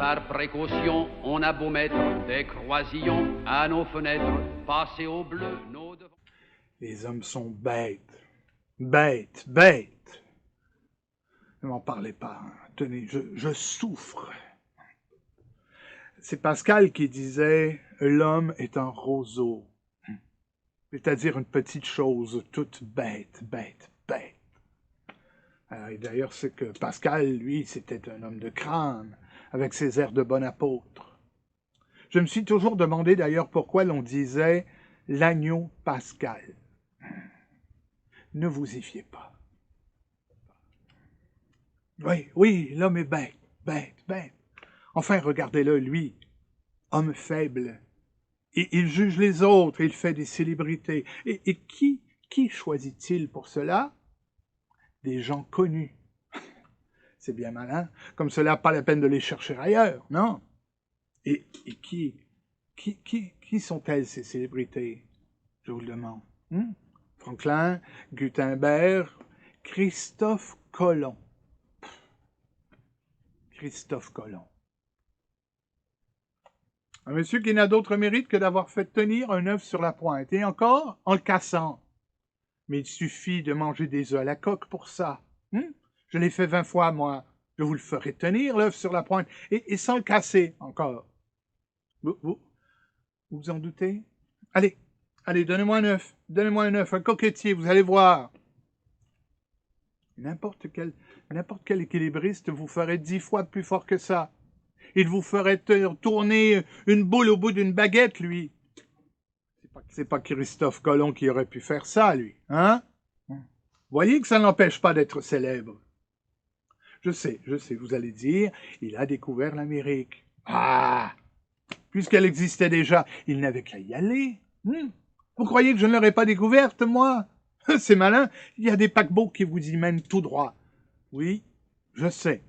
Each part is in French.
Par précaution, on a beau mettre des croisillons à nos fenêtres, passer au bleu nos devants. Les hommes sont bêtes. Bêtes, bêtes. Ne m'en parlez pas. Tenez, je souffre. C'est Pascal qui disait « L'homme est un roseau ». C'est-à-dire une petite chose toute bête, bête, bête. Et d'ailleurs, c'est que Pascal, lui, c'était un homme de crâne, avec ses airs de bon apôtre. Je me suis toujours demandé d'ailleurs pourquoi l'on disait « l'agneau Pascal ». Ne vous y fiez pas. Oui, l'homme est bête, bête, bête. Enfin, regardez-le, lui, homme faible. Et il juge les autres, il fait des célébrités. Et qui choisit-il pour cela? Des gens connus. C'est bien malin. Comme cela, pas la peine de les chercher ailleurs, non? Et qui sont-elles, ces célébrités? Je vous le demande. Franklin, Gutenberg, Christophe Colomb. Christophe Colomb. Un monsieur qui n'a d'autre mérite que d'avoir fait tenir un œuf sur la pointe, et encore en le cassant. Mais il suffit de manger des œufs à la coque pour ça. Je l'ai fait 20 fois, moi. Je vous le ferai tenir, l'œuf sur la pointe, et sans le casser, encore. Vous en doutez? Allez, donnez-moi un œuf, un coquetier, vous allez voir. N'importe quel équilibriste vous ferait 10 fois plus fort que ça. Il vous ferait tourner une boule au bout d'une baguette, lui. C'est pas Christophe Colomb qui aurait pu faire ça, lui, hein? Voyez que ça n'empêche pas d'être célèbre. Je sais, vous allez dire, il a découvert l'Amérique. Ah! Puisqu'elle existait déjà, il n'avait qu'à y aller. Vous croyez que je ne l'aurais pas découverte, moi? C'est malin, il y a des paquebots qui vous y mènent tout droit. Oui, je sais.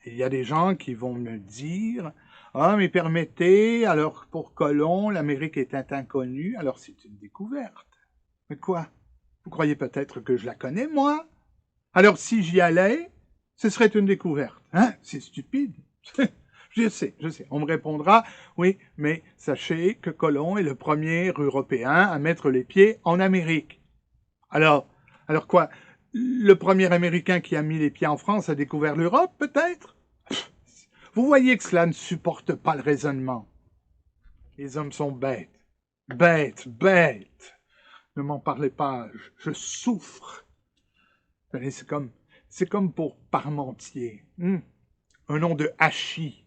Il y a des gens qui vont me dire « Ah, mais permettez, alors pour Colomb, l'Amérique était inconnue, alors c'est une découverte. » Mais quoi? Vous croyez peut-être que je la connais, moi? Alors si j'y allais, ce serait une découverte. Hein? C'est stupide. Je sais. On me répondra « Oui, mais sachez que Colomb est le premier Européen à mettre les pieds en Amérique. » Alors quoi? Le premier Américain qui a mis les pieds en France a découvert l'Europe, peut-être? Vous voyez que cela ne supporte pas le raisonnement. Les hommes sont bêtes. Bêtes, bêtes. Ne m'en parlez pas, je souffre. C'est comme pour Parmentier. Un nom de hachis.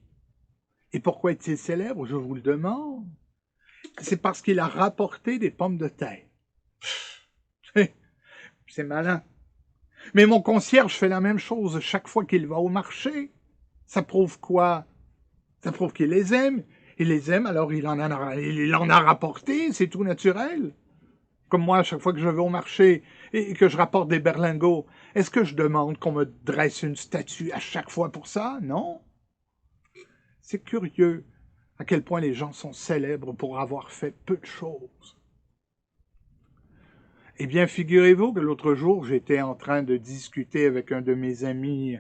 Et pourquoi est-il célèbre, je vous le demande? C'est parce qu'il a rapporté des pommes de terre. C'est malin. Mais mon concierge fait la même chose chaque fois qu'il va au marché. Ça prouve quoi? Ça prouve qu'il les aime. Il les aime, alors il en a rapporté, c'est tout naturel. Comme moi, à chaque fois que je vais au marché et que je rapporte des berlingots, est-ce que je demande qu'on me dresse une statue à chaque fois pour ça? Non. C'est curieux à quel point les gens sont célèbres pour avoir fait peu de choses. Eh bien, figurez-vous que l'autre jour, j'étais en train de discuter avec un de mes amis,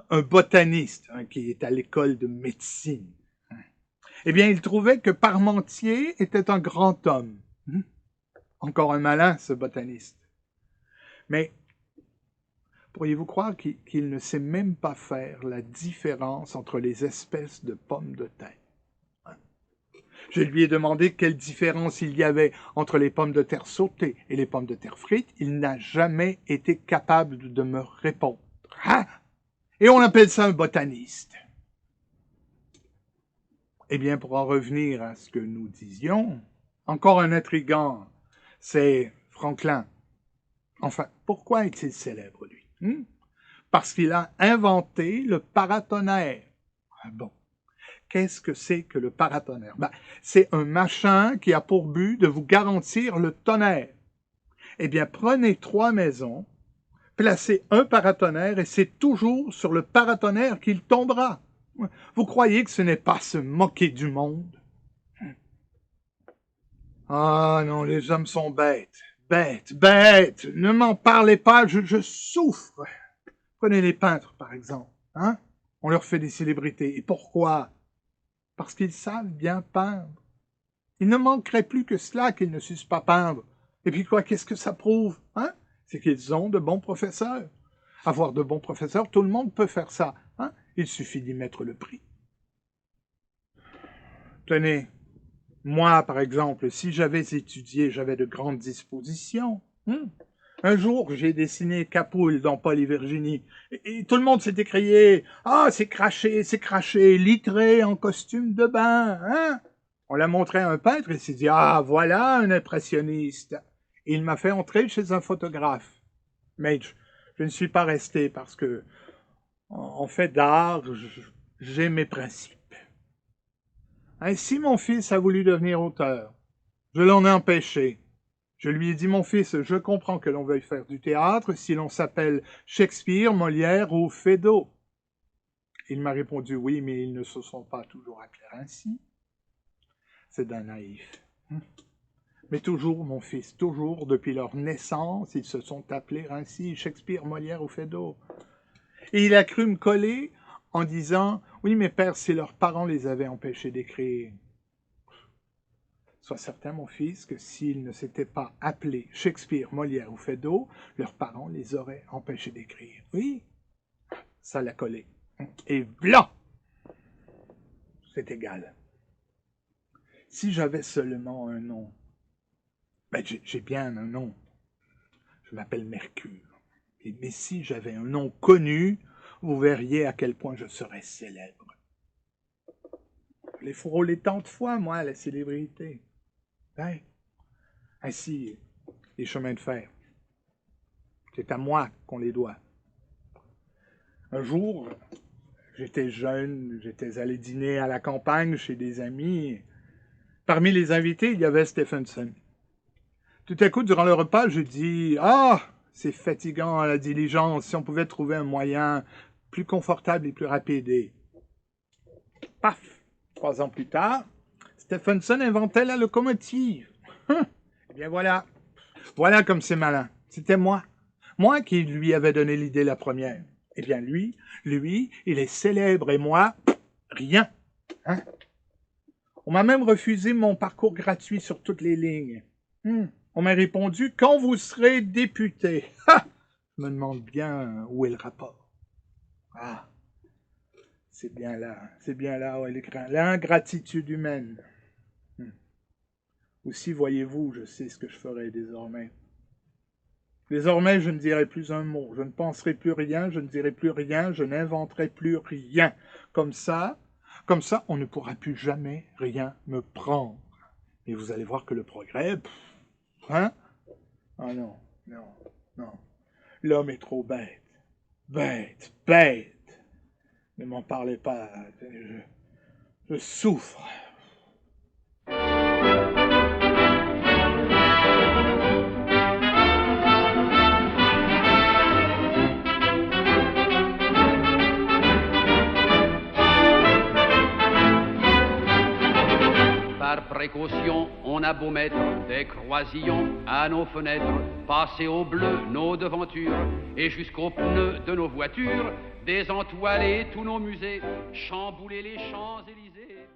un botaniste, qui est à l'école de médecine. Eh bien, il trouvait que Parmentier était un grand homme. Encore un malin, ce botaniste. Mais pourriez-vous croire qu'il ne sait même pas faire la différence entre les espèces de pommes de terre? Je lui ai demandé quelle différence il y avait entre les pommes de terre sautées et les pommes de terre frites. Il n'a jamais été capable de me répondre. Et on appelle ça un botaniste. Eh bien, pour en revenir à ce que nous disions, encore un intrigant, c'est Franklin. Enfin, pourquoi est-il célèbre, lui? Parce qu'il a inventé le paratonnerre. Bon. Qu'est-ce que c'est que le paratonnerre? C'est un machin qui a pour but de vous garantir le tonnerre. Eh bien, prenez 3 maisons, placez un paratonnerre et c'est toujours sur le paratonnerre qu'il tombera. Vous croyez que ce n'est pas se moquer du monde? Ah non, les hommes sont bêtes. Bêtes, bêtes. Ne m'en parlez pas, je souffre. Prenez les peintres, par exemple. On leur fait des célébrités. Et pourquoi? parce qu'ils savent bien peindre. Il ne manquerait plus que cela qu'ils ne sussent pas peindre. Et puis quoi, qu'est-ce que ça prouve, hein? C'est qu'ils ont de bons professeurs. Avoir de bons professeurs, tout le monde peut faire ça, hein? Il suffit d'y mettre le prix. Tenez, moi, par exemple, si j'avais étudié, j'avais de grandes dispositions. Un jour, j'ai dessiné Capoul dans Paul et Virginie, et tout le monde s'est écrié « Ah, c'est craché, litré en costume de bain, hein ?» On l'a montré à un peintre, et il s'est dit « Ah, voilà un impressionniste !» Et il m'a fait entrer chez un photographe. Mais je ne suis pas resté parce que, en fait d'art, j'ai mes principes. Ainsi, mon fils a voulu devenir auteur. Je l'en ai empêché. Je lui ai dit, mon fils, je comprends que l'on veuille faire du théâtre si l'on s'appelle Shakespeare, Molière ou Feydeau. Il m'a répondu, oui, mais ils ne se sont pas toujours appelés ainsi. C'est d'un naïf. Mais toujours, mon fils, toujours, depuis leur naissance, ils se sont appelés ainsi, Shakespeare, Molière ou Feydeau. Et il a cru me coller en disant, oui, mais père, si leurs parents les avaient empêchés d'écrire. Sois certain, mon fils, que s'ils ne s'étaient pas appelés Shakespeare, Molière ou Feydeau, leurs parents les auraient empêchés d'écrire. Oui, ça l'a collé. Et blanc, c'est égal. Si j'avais seulement un nom, ben j'ai bien un nom. Je m'appelle Mercure. Mais si j'avais un nom connu, vous verriez à quel point je serais célèbre. Je l'ai frôlé tant de fois, moi, la célébrité. Hein? Ainsi, les chemins de fer. C'est à moi qu'on les doit. Un jour, j'étais jeune, j'étais allé dîner à la campagne chez des amis. Parmi les invités, il y avait Stephenson. Tout à coup, durant le repas, je dis « Ah, c'est fatigant à la diligence, si on pouvait trouver un moyen plus confortable et plus rapide. » Et paf, 3 ans plus tard, Stephenson inventait la locomotive. Eh bien voilà, voilà comme c'est malin. C'était moi qui lui avais donné l'idée la première. Eh bien lui, il est célèbre et moi, rien. Hein? On m'a même refusé mon parcours gratuit sur toutes les lignes. On m'a répondu « Quand vous serez député. » Je me demande bien où est le rapport. Ah, c'est bien là où est l'ingratitude humaine. Aussi, voyez-vous, je sais ce que je ferai désormais. Désormais, je ne dirai plus un mot, je ne penserai plus rien, je ne dirai plus rien, je n'inventerai plus rien. Comme ça, on ne pourra plus jamais rien me prendre. Et vous allez voir que le progrès, hein? Ah non. L'homme est trop bête. Bête. Ne m'en parlez pas, je souffre. Par précaution, on a beau mettre des croisillons à nos fenêtres, passer au bleu nos devantures et jusqu'aux pneus de nos voitures, désentoiler tous nos musées, chambouler les Champs-Élysées.